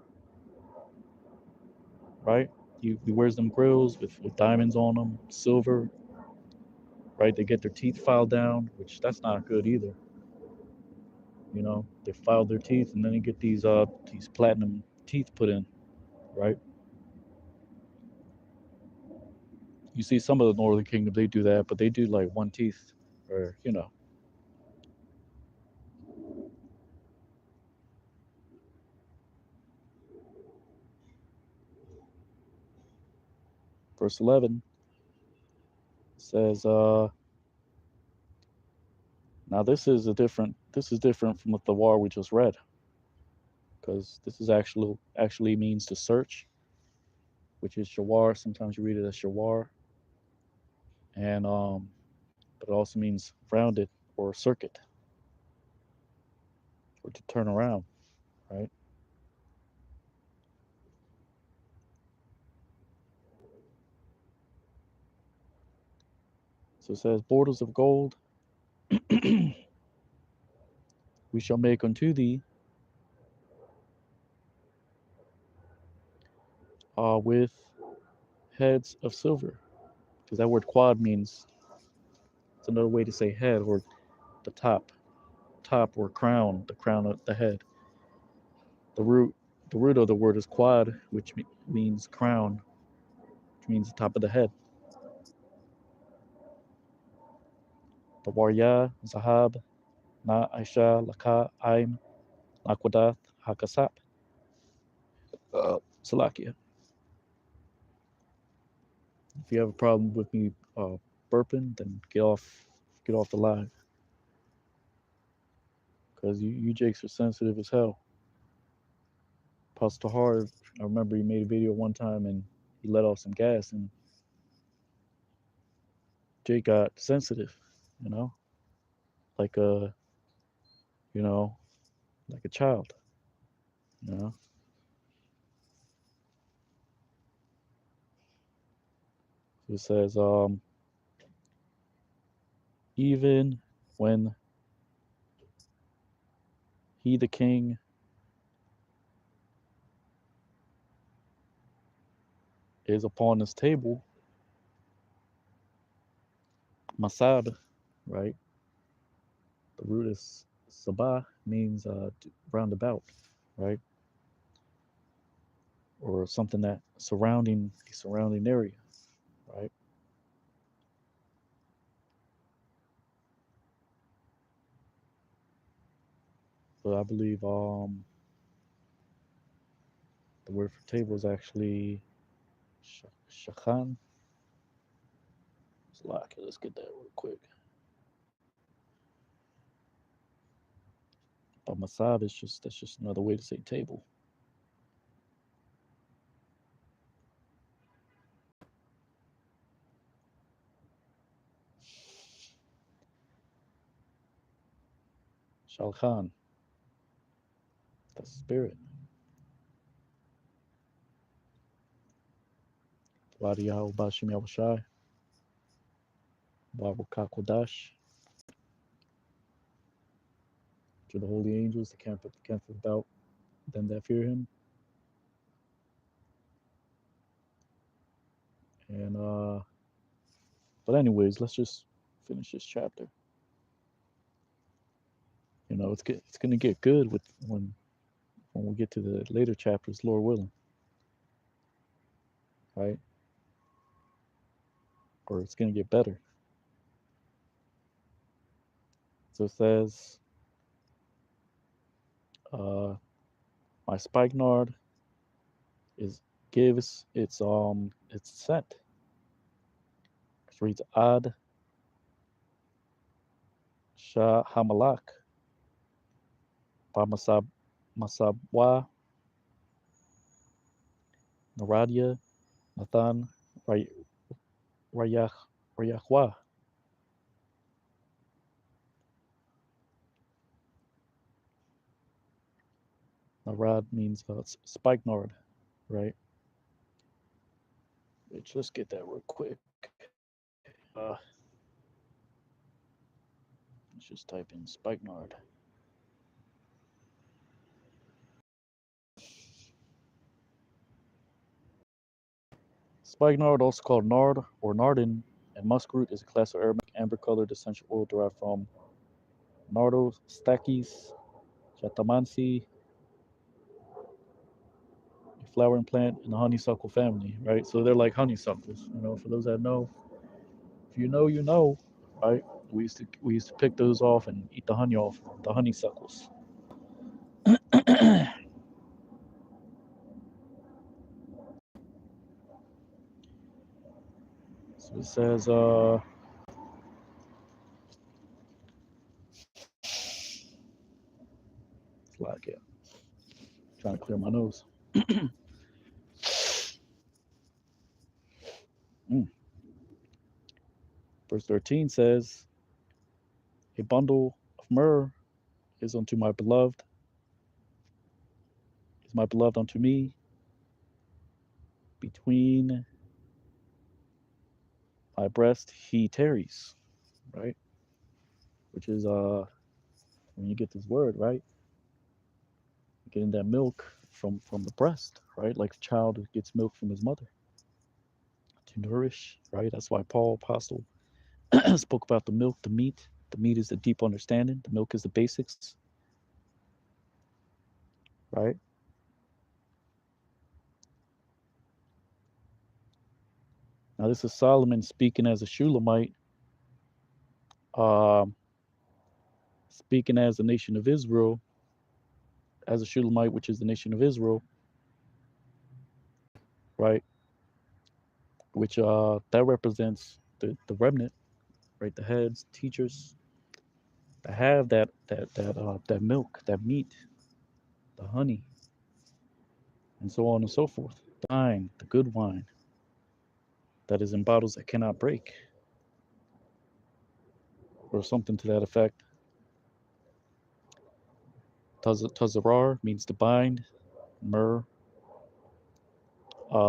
right? He wears them grills with diamonds on them, silver, right? They get their teeth filed down, which that's not good either. You know, they file their teeth and then they get these platinum teeth put in, right? You see some of the Northern Kingdom they do that, but they do like one teeth, or you know. Verse 11 says, now this is different from what the war we just read, because this is actually means to search, which is shawar. Sometimes you read it as shawar, and but it also means rounded or circuit or to turn around, right? So it says, borders of gold we shall make unto thee, with heads of silver, because that word quad means, it's another way to say head, or the top or crown, the crown of the head. The root the root of the word is quad, which means crown, which means the top of the head. The warya, zahab, na aisha, laka, aim, lakwadath, hakasap. Salakia. If you have a problem with me burping, then get off the line, because you jakes are sensitive as hell. Pastor Hard, I remember he made a video one time and he let off some gas and Jake got sensitive, you know, like a you know like a child, you know. So it says, even when he the king is upon his table, masad, right? The root is sabah, means roundabout, right? Or something that surrounding a surrounding area, right? But I believe the word for table is actually shachan. Let's get that real quick. But masad is just that's just another way to say table. Shalchan, that's spirit. Vadiyahu Bashim Yahushai, Baruch Kodash, to the holy angels, the camp about them that fear him. And but anyways, let's just finish this chapter. You know, it's gonna get good with when we get to the later chapters, Lord willing, right? Or it's gonna get better. So it says, Uh, my spikenard is gives its scent. It reads Ad Shah Hamalak by Masabwa Naradia Nathan Ray, Rayach Rayachwa. Narad means spikenard, right? Let's just get that real quick. Uh, let's just type in spikenard. Spikenard, also called nard or nardin, and muskroot, is a class of aromatic amber-colored essential oil derived from Nardo, Stachys, Jatamansi, a flowering plant in the honeysuckle family, right? So they're like honeysuckles, for those that know. If you know, you know, right? We used to pick those off and eat the honey off the honeysuckles. So it says, it's like, yeah, trying to clear my nose. Mm. Verse 13 says, a bundle of myrrh is unto my beloved, is my beloved unto me. Between my breast he tarries, right? Which is when you get this word, right? Getting that milk from the breast, right? Like a child who gets milk from his mother to nourish, right? That's why Paul Apostle spoke about the milk, the meat. The meat is the deep understanding. The milk is the basics, right? Now this is Solomon speaking as a Shulamite, um, speaking as the nation of Israel, as a Shulamite, which is the nation of Israel, right? Which that represents the remnant, right? The heads, teachers that have that milk, that meat, the honey, and so on and so forth. The wine, the good wine that is in bottles that cannot break, or something to that effect. Tazarar means to bind, myrrh.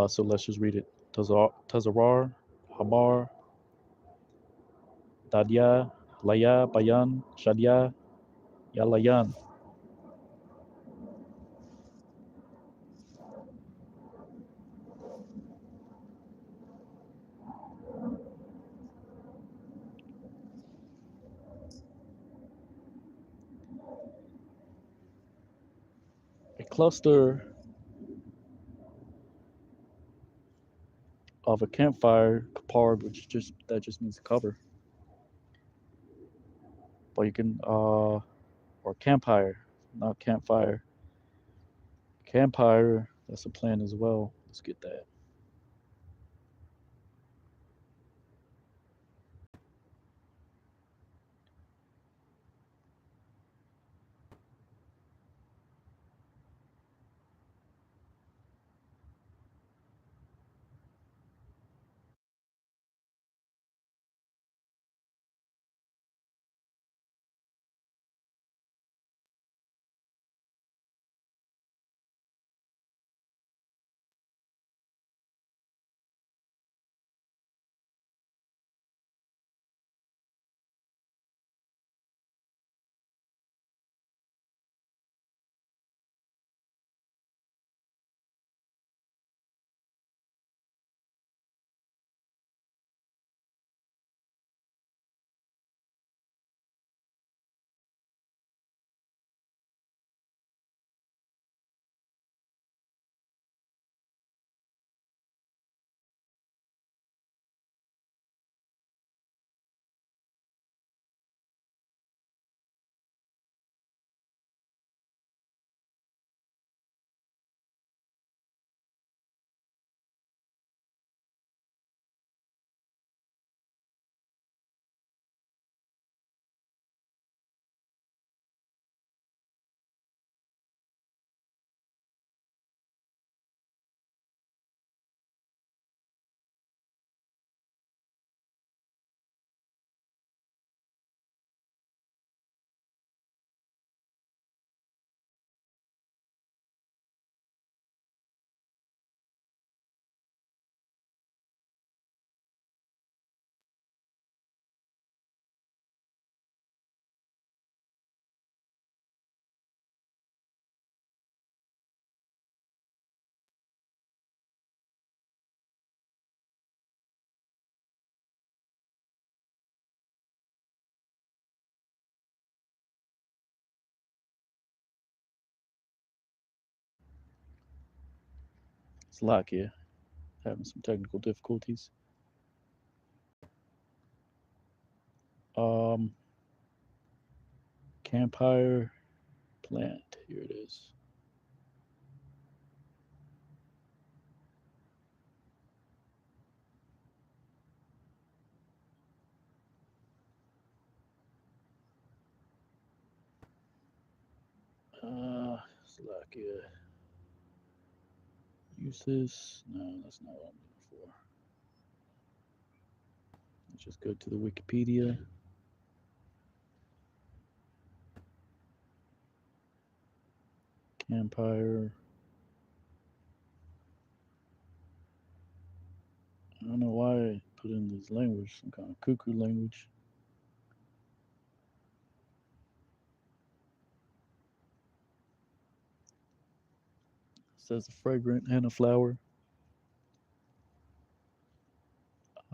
So let's just read it. Tazarar, Hamar, Dadya, Laya, Bayan, Shadya, Yalayan. A cluster of a campfire, kapard, which just means cover. But you can or campfire, not campfire. Campfire, that's a plant as well. Let's get that. Slovakia, having some technical difficulties. Um, Campfire plant. Here it is. Slovakia. Use this. No, that's not what I'm looking for. Let's just go to the Wikipedia. Campfire. I don't know why I put in this language, some kind of cuckoo language. It says a fragrant henna flower.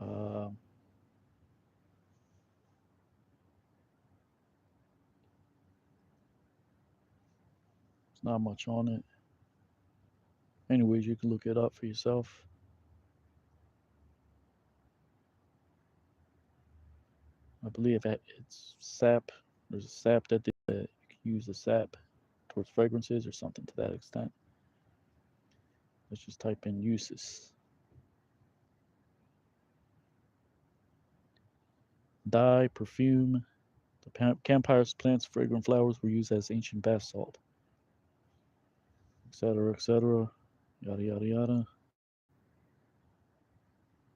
Uh, there's not much on it. Anyways, you can look it up for yourself. I believe it's sap. There's a sap that you can use the sap towards fragrances or something to that extent. Let's just type in uses. Dye, perfume. The campfire's plants, fragrant flowers were used as ancient bath salt, etc., etc. Yada yada yada.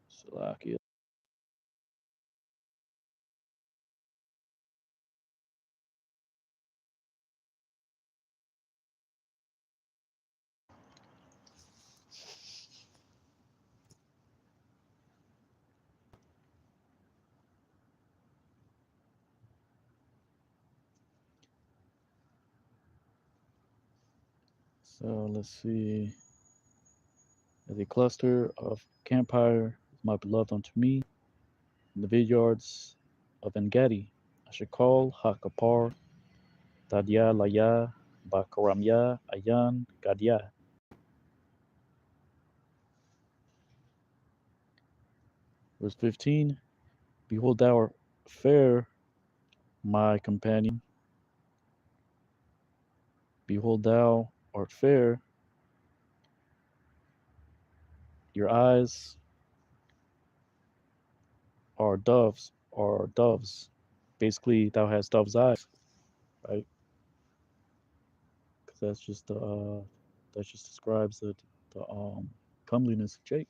Slovakia. So let's see. As a cluster of campfire, my beloved unto me, in the vineyards of Engedi, I should call Hakapar, Dadya Laya, Bakaramya, Ayan, Gadya. Verse 15. Behold, thou art fair, my companion. Behold, thou art fair. Your eyes are doves, are doves. Basically, thou hast dove's eyes, right? Because that just describes the comeliness of Jake,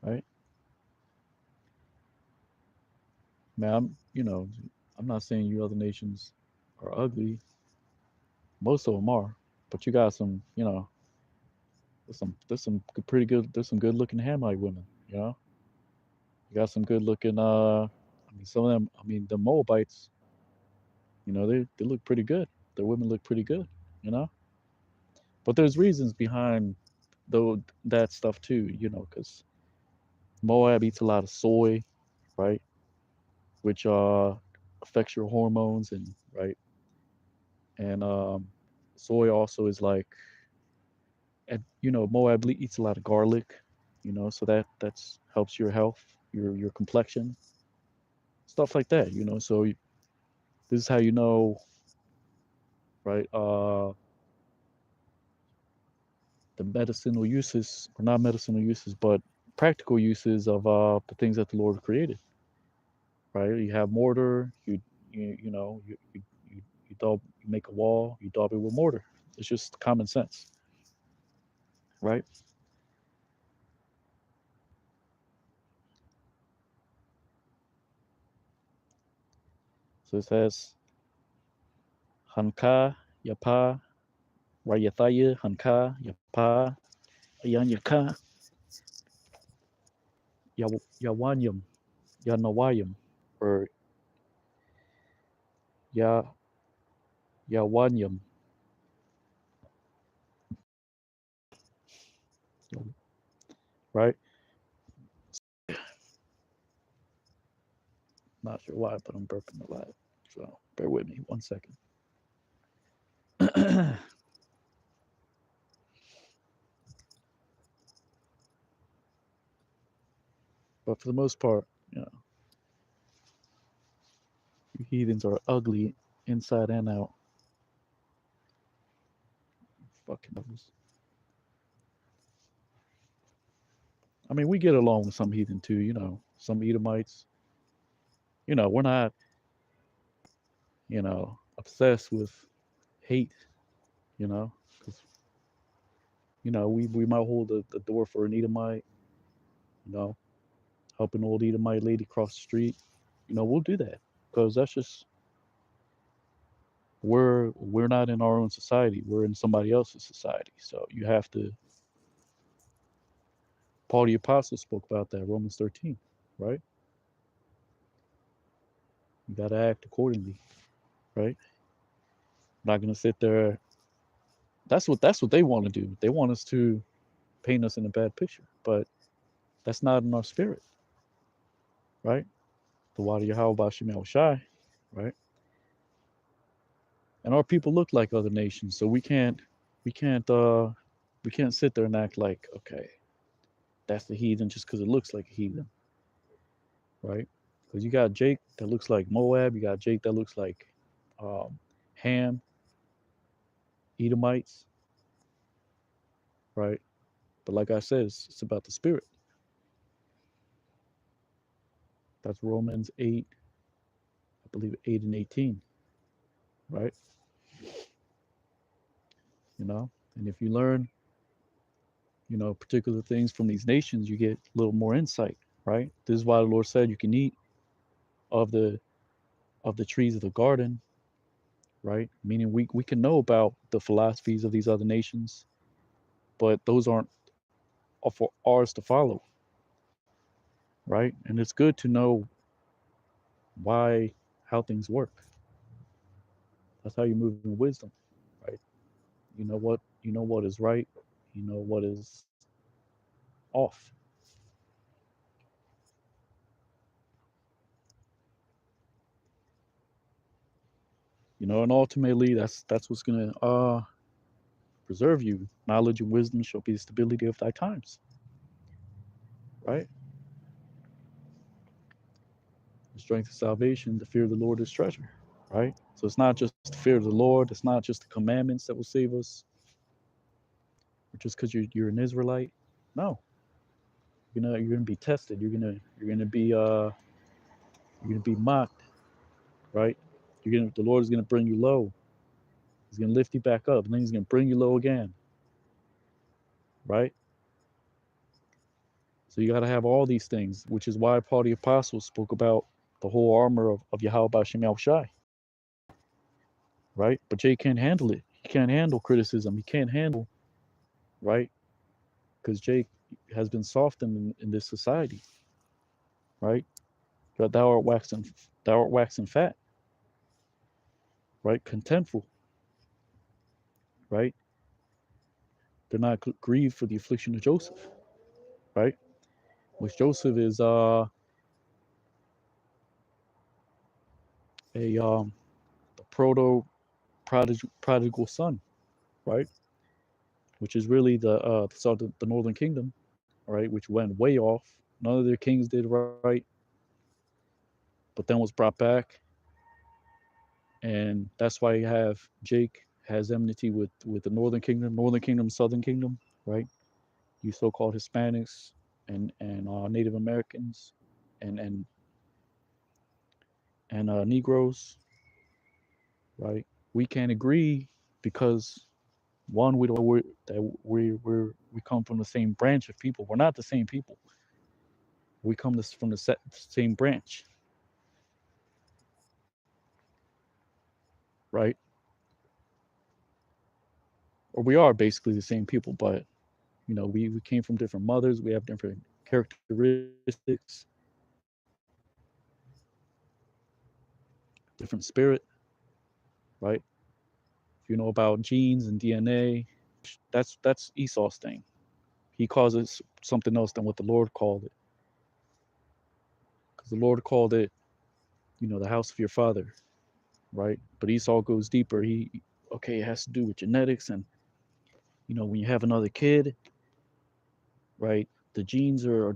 right? Man, I'm not saying you other nations are ugly. Most of them are, but you got some, there's some pretty good, there's some good looking Hamite women, You got some good looking, I mean, some of them, I mean, the Moabites, they look pretty good. Their women look pretty good, you know. But there's reasons behind though that stuff too, because Moab eats a lot of soy, right, which affects your hormones and right, and soy also is like, and Moab eats a lot of garlic, so that's helps your health, your complexion, stuff like that, So this is how right, the medicinal uses, or not medicinal uses, but practical uses of the things that the Lord created. Right? You have mortar. You make a wall. You daub it with mortar. It's just common sense, right? So it says Hanka Yapa Rayathaya Hanka Yapa Ayan Yaka Yawanyam Yanawayam or Ya Yawanyam, right? Not sure why, but I'm burping a lot. So bear with me 1 second. But for the most part, you know, you heathens are ugly inside and out. Fucking devils. I mean, we get along with some heathen too, you know, some Edomites. You know, we're not, you know, obsessed with hate, you know, because, you know, we might hold the door for an Edomite, you know, help an old Edomite lady cross the street. You know, we'll do that because that's just, we're not in our own society. We're in somebody else's society. So you have to, Paul the Apostle spoke about that, Romans 13, right? You got to act accordingly, right? Not going to sit there. That's what they want to do. They want us to paint us in a bad picture, but that's not in our spirit, right? The water Yahweh Shemel Shai, right? And our people look like other nations, so we can't we can't sit there and act like, okay, that's the heathen just because it looks like a heathen, right? Because you got Jake that looks like Moab, you got Jake that looks like um, Ham, Edomites, right? But like I said, it's about the spirit. That's Romans 8, I believe 8 and 18, right? You know, and if you learn, you know, particular things from these nations, you get a little more insight, right? This is why the Lord said you can eat of the trees of the garden, right? Meaning we can know about the philosophies of these other nations, but those aren't for ours to follow, right? And it's good to know why, how things work. That's how you move in wisdom, right? You know what is right, you know what is off. You know, and ultimately that's what's gonna preserve you. Knowledge and wisdom shall be the stability of thy times, right? The strength of salvation, the fear of the Lord is treasure, right? So it's not just the fear of the Lord, it's not just the commandments that will save us, or just because you're an Israelite. No, you're gonna be tested. You're gonna be mocked, right? The Lord is gonna bring you low. He's gonna lift you back up, and then he's gonna bring you low again, right? So you got to have all these things, which is why Paul the Apostle spoke about the whole armor of Yahweh Shem Shai, right? But Jay can't handle it. He can't handle criticism. He can't handle, right? Because Jake has been softened in this society, right? But thou art waxing fat, right? Contentful, right? They're not grieved for the affliction of Joseph, right? Which Joseph is a the proto prodigal son, right? Which is really the northern kingdom, right? Which went way off. None of their kings did right, but then was brought back, and that's why you have Jake has enmity with the northern kingdom, southern kingdom, right? You so-called Hispanics and Native Americans and and and Negroes, right? We can't agree because one, we don't that we come from the same branch of people. We're not the same people. We come from the same branch, right? Or we are basically the same people, but you know, we came from different mothers. We have different characteristics, different spirit, right? If you know about genes and DNA, that's Esau's thing. He calls it something else than what the Lord called it, because the Lord called it, you know, the house of your father, right? But Esau goes deeper. Okay, it has to do with genetics, and you know, when you have another kid, right? the genes are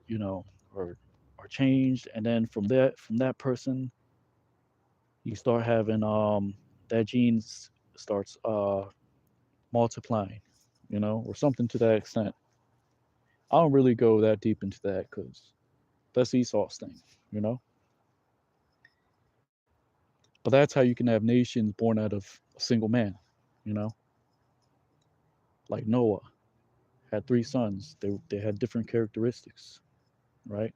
you know are changed, and then from that person you start having that genes starts multiplying, or something to that extent. I don't really go that deep into that because that's Esau's thing, you know. But that's how you can have nations born out of a single man, you know, like Noah had three sons. They had different characteristics, right?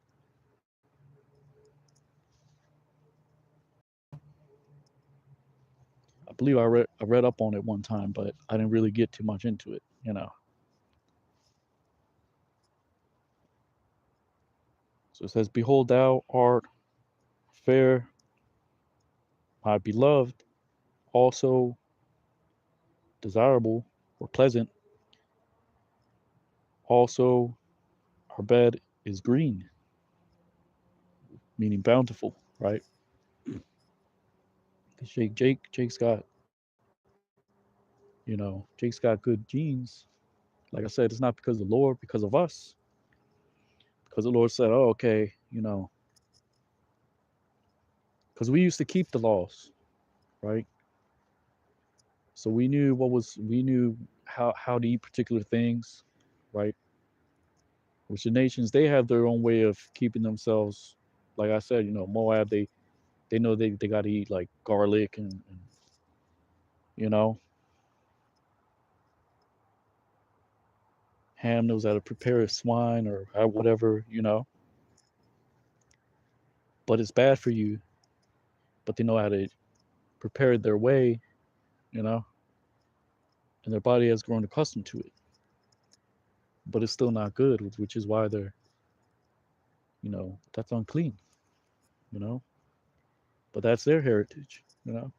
I believe I read up on it one time, but I didn't really get too much into it, you know. So it says, "Behold, thou art fair, my beloved, also desirable or pleasant. Also, our bed is green, meaning bountiful, right? Because Jake's got, Jake's got good genes. Like I said, it's not because of the Lord, because of us. Because the Lord said, "Oh, okay, because we used to keep the laws, right? So we knew how to eat particular things, right? Which the nations they have their own way of keeping themselves. Like I said, Moab they know they got to eat like garlic and you know Ham knows how to prepare a swine or whatever, but it's bad for you. But they know how to prepare it their way, you know, and their body has grown accustomed to it. But it's still not good, which is why that's unclean, you know. But that's their heritage, to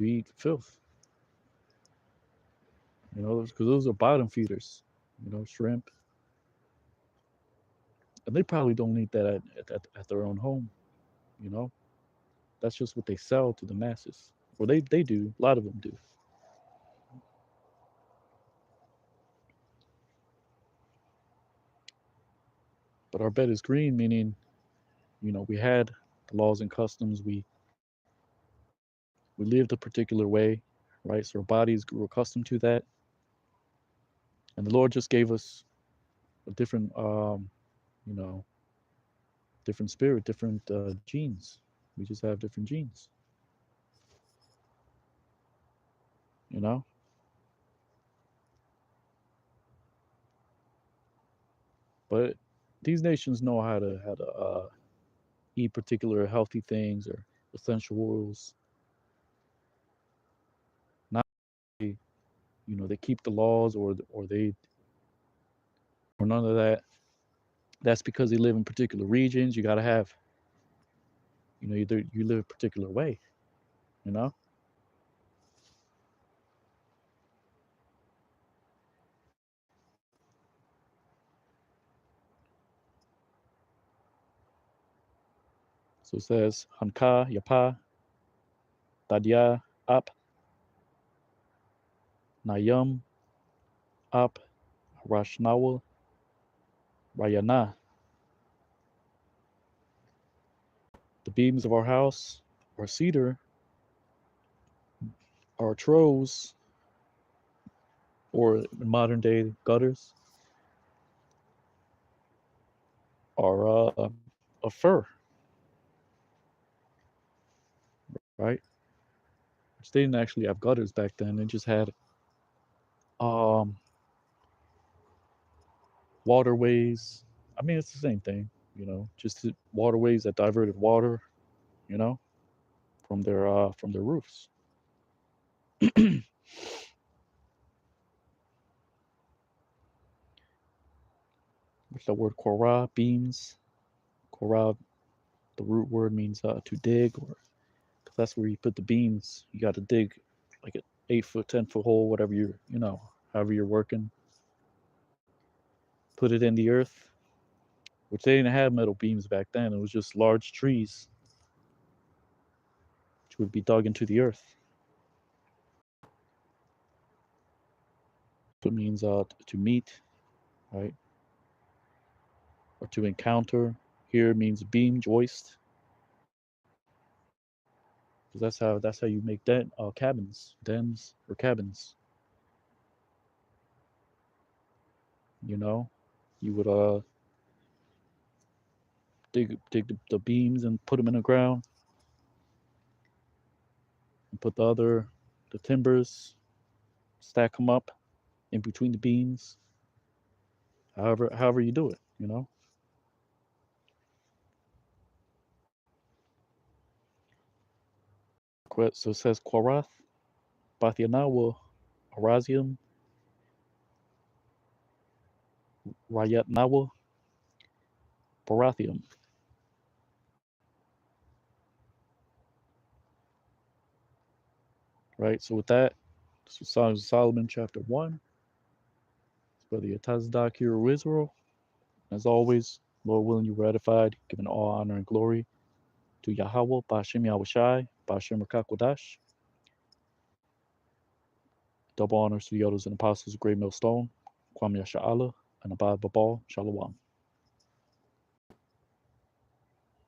eat filth, because those are bottom feeders, shrimp, and they probably don't eat that at their own home, you know. That's just what they sell to the masses, or they do. A lot of them do. But our bed is green, meaning we had the laws and customs. We lived a particular way, right? So our bodies grew accustomed to that, and the Lord just gave us a different, you know, different spirit, different genes. We just have different genes, you know. But these nations know how to eat particular healthy things or essential oils. Not they keep the laws or they or none of that. That's because they live in particular regions. You got to have either you live a particular way. You know. So it says Hanka Yapa Tadia Ap Nayam Ap Rashnawa Rayana. The beams of our house are cedar, our trows, or in modern day gutters, are a fur, right? Which they didn't actually have gutters back then. They just had um, waterways. I mean, it's the same thing, just waterways that diverted water, you know, from their roofs. Which the word korah beams. Korah, the root word means to dig, or because that's where you put the beams. You got to dig like an 8 foot, 10 foot hole, whatever however you're working. Put it in the earth, which they didn't have metal beams back then. It was just large trees, which would be dug into the earth. So it means to meet. right? Or to encounter. Here means beam, joist, because that's how you make cabins, dens, or cabins. You know, you would dig the beams and put them in the ground, and put the timbers, stack them up in between the beams. However you do it, you know. So it says Quarath, Bathianawa, Arazium, Rayatnawa, Barathium. Right. So with that, this was Songs of Solomon, chapter 1. It's Brother Yatazdak here of Israel. As always, Lord willing, you were edified, giving all honor and glory to Yahweh, Ba'ashem Yahushai, Ba'ashem Rakakwadash. Double honors to the elders and apostles of Great Millstone, Kwam Yasha'Allah, and Abad Babal, Shalom.